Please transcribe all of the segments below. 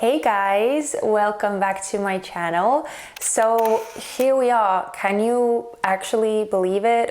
Hey guys, welcome back to my channel. So here we are. Can you actually believe it?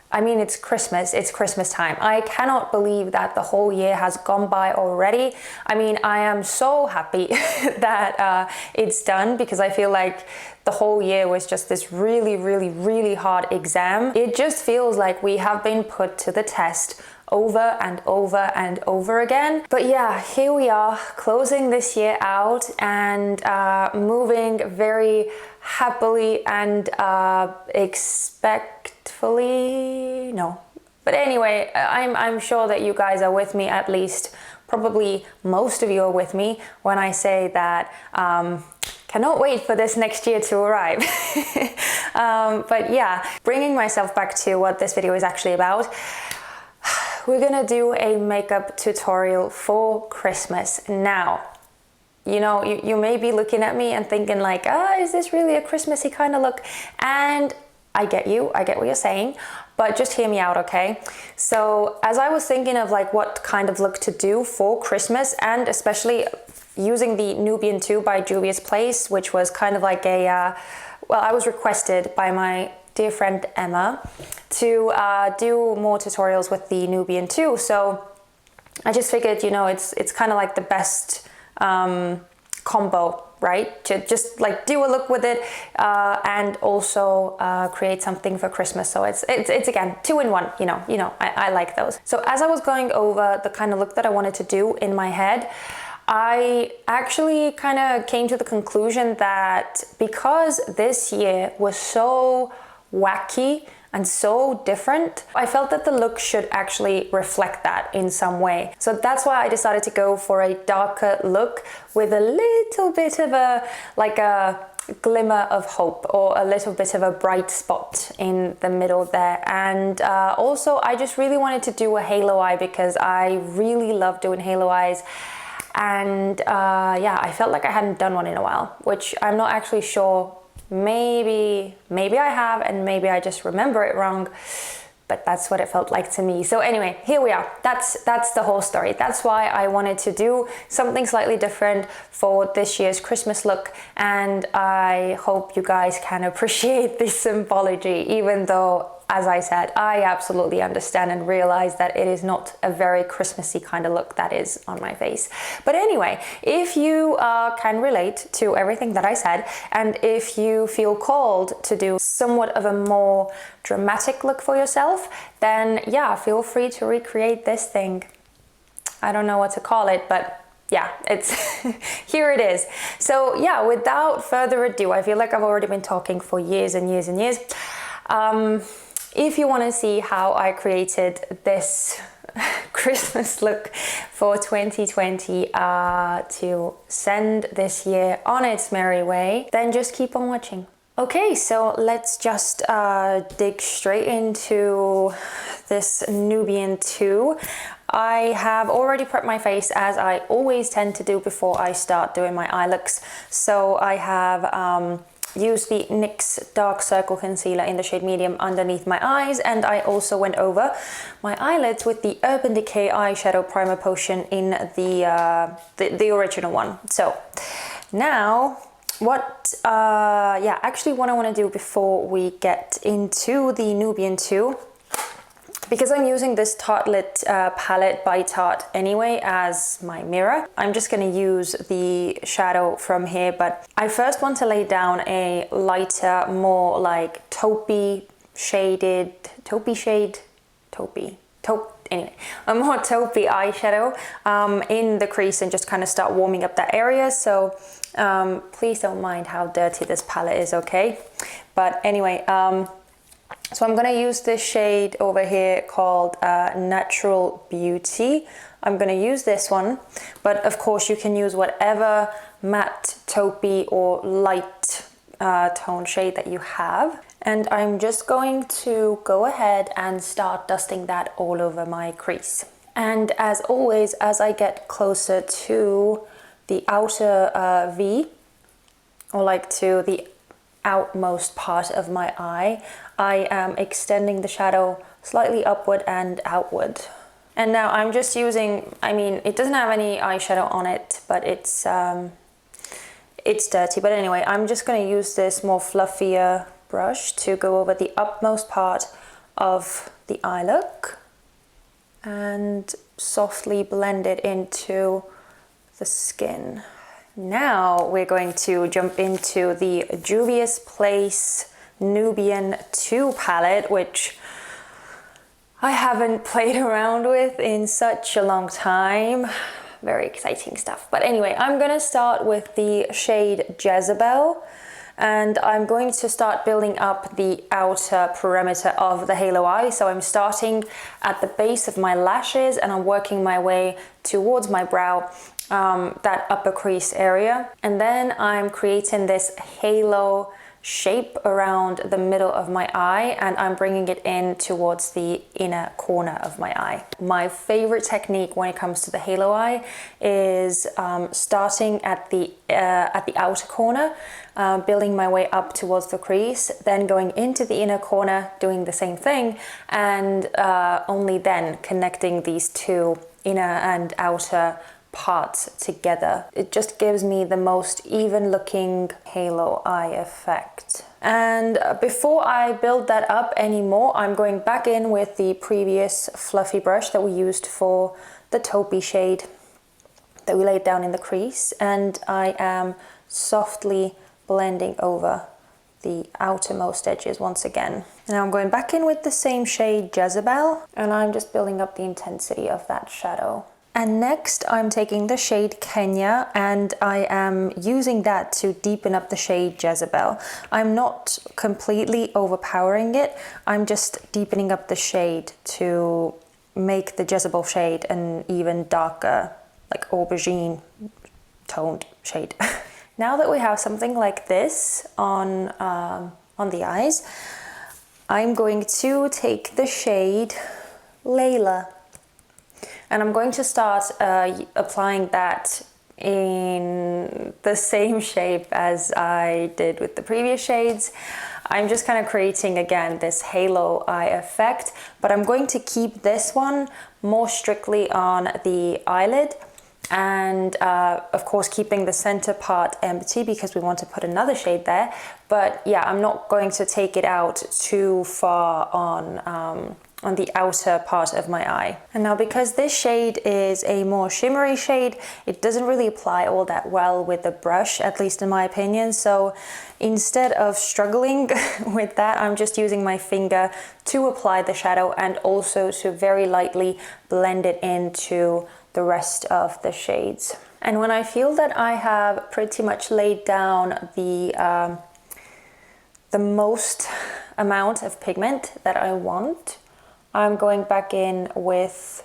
It's Christmas time. I cannot believe that the whole year has gone by already. I am so happy that it's done, because I feel like the whole year was just this really hard exam. It just feels like we have been put to the test over and over and over again. But yeah, here we are, closing this year out and moving very happily and expectfully, no. But anyway, I'm sure that you guys are with me, at least probably most of you are with me when I say that cannot wait for this next year to arrive. But yeah, bringing myself back to what this video is actually about. We're gonna do a makeup tutorial for Christmas. Now, you may be looking at me and thinking like, is this really a Christmassy kind of look? And I get what you're saying, but just hear me out, okay? So as I was thinking of like what kind of look to do for Christmas, and especially using the Nubian 2 by Juvia's Place, which was kind of like I was requested by my dear friend Emma to do more tutorials with the Nubian 2. So I just figured, it's kind of like the best combo, right? To just like do a look with it and also create something for Christmas. So it's again 2 in 1. I like those. So as I was going over the kind of look that I wanted to do in my head, I actually kind of came to the conclusion that because this year was so wacky and so different, I felt that the look should actually reflect that in some way. So that's why I decided to go for a darker look with a little bit of a glimmer of hope, or a little bit of a bright spot in the middle there. And also I just really wanted to do a halo eye, because I really love doing halo eyes. And yeah, I felt like I hadn't done one in a while, which I'm not actually sure. Maybe I have, and maybe I just remember it wrong, but that's what it felt like to me. So anyway, here we are. That's the whole story. That's why I wanted to do something slightly different for this year's Christmas look, and I hope you guys can appreciate this symbology, even though, as I said, I absolutely understand and realize that it is not a very Christmassy kind of look that is on my face. But anyway, if you can relate to everything that I said, and if you feel called to do somewhat of a more dramatic look for yourself, then yeah, feel free to recreate this thing. I don't know what to call it, but yeah, it's here it is. So yeah, without further ado, I feel like I've already been talking for years and years and years. If you want to see how I created this Christmas look for 2020 to send this year on its merry way, then just keep on watching. Okay, so let's just dig straight into this Nubian 2. I have already prepped my face, as I always tend to do before I start doing my eye looks. So I have use the NYX Dark Circle Concealer in the shade Medium underneath my eyes, and I also went over my eyelids with the Urban Decay Eyeshadow Primer Potion in the original one. So now what I want to do before we get into the Nubian 2, because I'm using this Tartelette palette by Tarte anyway as my mirror, I'm just going to use the shadow from here. But I first want to lay down a lighter, more like taupey shaded, anyway, a more taupey eyeshadow in the crease, and just kind of start warming up that area. So please don't mind how dirty this palette is, okay? But anyway, so I'm going to use this shade over here called Natural Beauty. I'm going to use this one, but of course you can use whatever matte, taupey or light tone shade that you have. And I'm just going to go ahead and start dusting that all over my crease. And as always, as I get closer to the outer V, or like to the outmost part of my eye, I am extending the shadow slightly upward and outward. And now I'm just using, I mean, it doesn't have any eyeshadow on it, but it's dirty. But anyway, I'm just going to use this more fluffier brush to go over the upmost part of the eye look and softly blend it into the skin. Now we're going to jump into the Juvia's Place Nubian 2 palette, which I haven't played around with in such a long time. Very exciting stuff. But anyway, I'm gonna start with the shade Jezebel, and I'm going to start building up the outer perimeter of the halo eye. So I'm starting at the base of my lashes and I'm working my way towards my brow, that upper crease area. And then I'm creating this halo shape around the middle of my eye, and I'm bringing it in towards the inner corner of my eye. My favorite technique when it comes to the halo eye is starting at the outer corner, building my way up towards the crease, then going into the inner corner, doing the same thing, and only then connecting these two inner and outer parts together. It just gives me the most even looking halo eye effect. And before I build that up anymore, I'm going back in with the previous fluffy brush that we used for the taupey shade that we laid down in the crease, and I am softly blending over the outermost edges once again. And now I'm going back in with the same shade Jezebel, and I'm just building up the intensity of that shadow. And next I'm taking the shade Kenya, and I am using that to deepen up the shade Jezebel. I'm not completely overpowering it, I'm just deepening up the shade to make the Jezebel shade an even darker, like aubergine toned shade. Now that we have something like this on the eyes, I'm going to take the shade Layla. And I'm going to start applying that in the same shape as I did with the previous shades. I'm just kind of creating again this halo eye effect, but I'm going to keep this one more strictly on the eyelid, and of course keeping the center part empty because we want to put another shade there. But yeah, I'm not going to take it out too far on the outer part of my eye. And now because this shade is a more shimmery shade, it doesn't really apply all that well with the brush, at least in my opinion. So instead of struggling with that, I'm just using my finger to apply the shadow and also to very lightly blend it into the rest of the shades. And when I feel that I have pretty much laid down the most amount of pigment that I want, I'm going back in with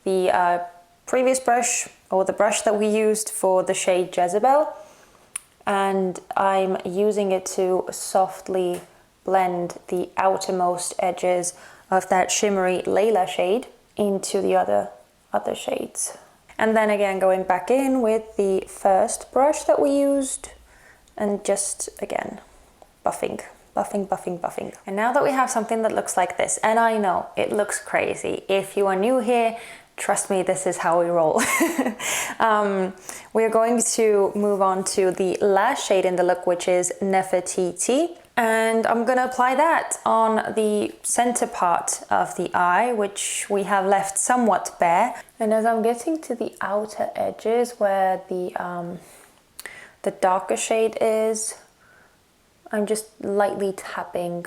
the previous brush, or the brush that we used for the shade Jezebel, and I'm using it to softly blend the outermost edges of that shimmery Layla shade into the other shades. And then again going back in with the first brush that we used, and just again buffing. And now that we have something that looks like this, and I know it looks crazy, if you are new here, trust me, this is how we roll. We're going to move on to the last shade in the look, which is Nefertiti. And I'm gonna apply that on the center part of the eye, which we have left somewhat bare. And as I'm getting to the outer edges where the darker shade is, I'm just lightly tapping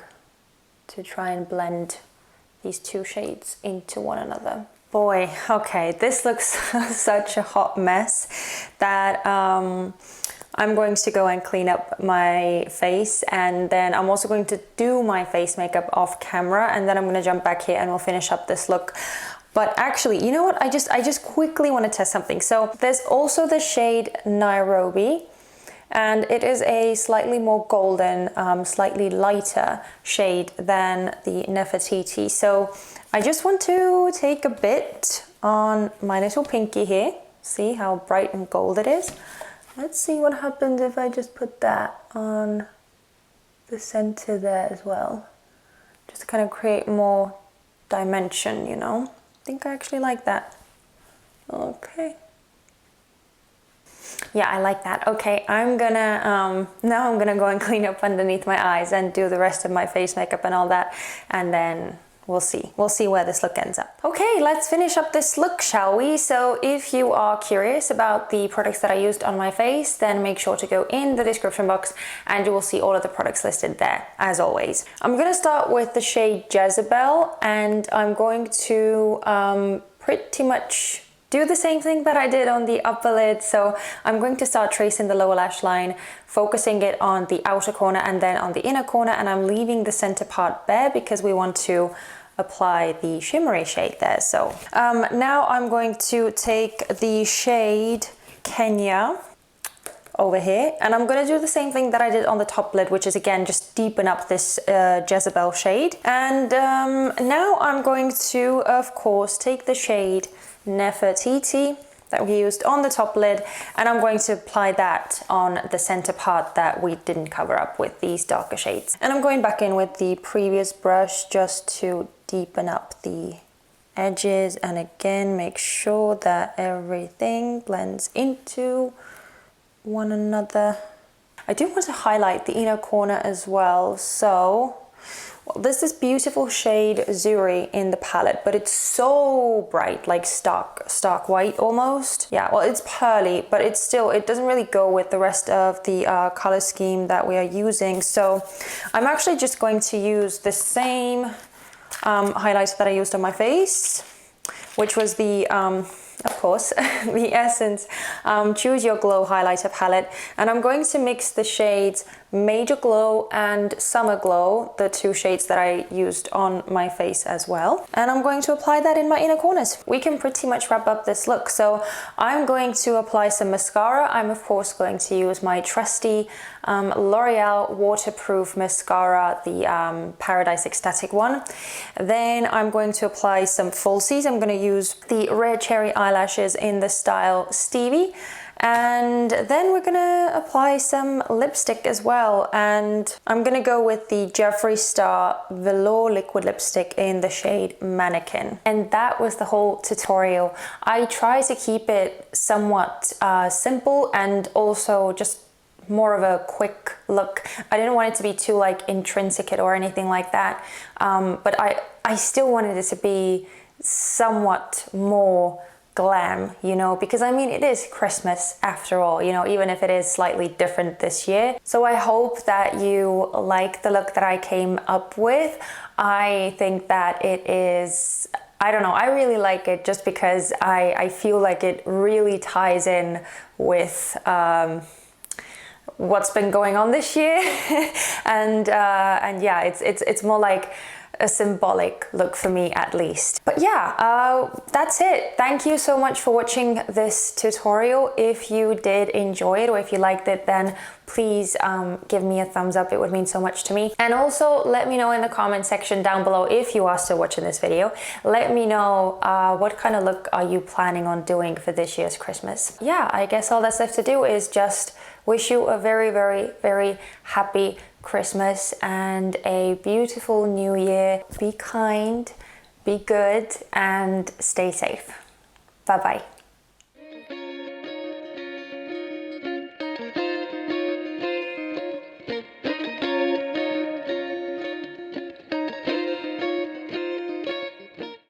to try and blend these two shades into one another. Boy, okay, this looks such a hot mess that I'm going to go and clean up my face, and then I'm also going to do my face makeup off camera, and then I'm going to jump back here and we'll finish up this look. But actually, you know what? I just quickly want to test something. So there's also the shade Nairobi, and it is a slightly more golden, slightly lighter shade than the Nefertiti. So I just want to take a bit on my little pinky here. See how bright and gold it is? Let's see what happens if I just put that on the center there as well. Just to kind of create more dimension, you know? think I actually like that. Okay. Yeah, I like that. Okay, I'm gonna, now I'm gonna go and clean up underneath my eyes and do the rest of my face makeup and all that. And then we'll see. We'll see where this look ends up. Okay, let's finish up this look, shall we? So if you are curious about the products that I used on my face, then make sure to go in the description box and you will see all of the products listed there, as always. I'm gonna start with the shade Jezebel, and I'm going to pretty much do the same thing that I did on the upper lid. So I'm going to start tracing the lower lash line, focusing it on the outer corner and then on the inner corner, and I'm leaving the center part bare because we want to apply the shimmery shade there. So now I'm going to take the shade Kenya over here, and I'm going to do the same thing that I did on the top lid, which is again just deepen up this Jezebel shade. And now I'm going to, of course, take the shade Nefertiti that we used on the top lid, and I'm going to apply that on the center part that we didn't cover up with these darker shades. And I'm going back in with the previous brush just to deepen up the edges, and again make sure that everything blends into one another. I do want to highlight the inner corner as well. So well, there's this beautiful shade Zuri in the palette, but it's so bright, like stark white almost. Yeah, well, it's pearly, but it's still, it doesn't really go with the rest of the color scheme that we are using. So I'm actually just going to use the same highlighter that I used on my face, which was the of course, the Essence Choose Your Glow highlighter palette, and I'm going to mix the shades Major Glow and Summer Glow, the two shades that I used on my face as well, and I'm going to apply that in my inner corners. We can pretty much wrap up this look. So I'm going to apply some mascara. I'm of course going to use my trusty L'Oreal waterproof mascara, the Paradise Extatic one. Then I'm going to apply some falsies. I'm going to use the Rare Cherry eyelashes in the style Stevi. And then we're gonna apply some lipstick as well, and I'm gonna go with the Jeffree Star Velour liquid lipstick in the shade Mannequin. And that was the whole tutorial. I try to keep it somewhat simple and also just more of a quick look. I didn't want it to be too like intrinsic or anything like that, but I still wanted it to be somewhat more glam, you know, because I mean, it is Christmas after all, you know, even if it is slightly different this year. So I hope that you like the look that I came up with. I think that it is, I don't know, I really like it just because I feel like it really ties in with what's been going on this year. and yeah, it's more like a symbolic look for me at least. But yeah, that's it. Thank you so much for watching this tutorial. If you did enjoy it or if you liked it, then please give me a thumbs up. It would mean so much to me. And also let me know in the comment section down below, if you are still watching this video, let me know what kind of look are you planning on doing for this year's Christmas. Yeah, I guess all that's left to do is just wish you a very, very, very happy Christmas and a beautiful new year. Be kind, be good, and stay safe. Bye-bye.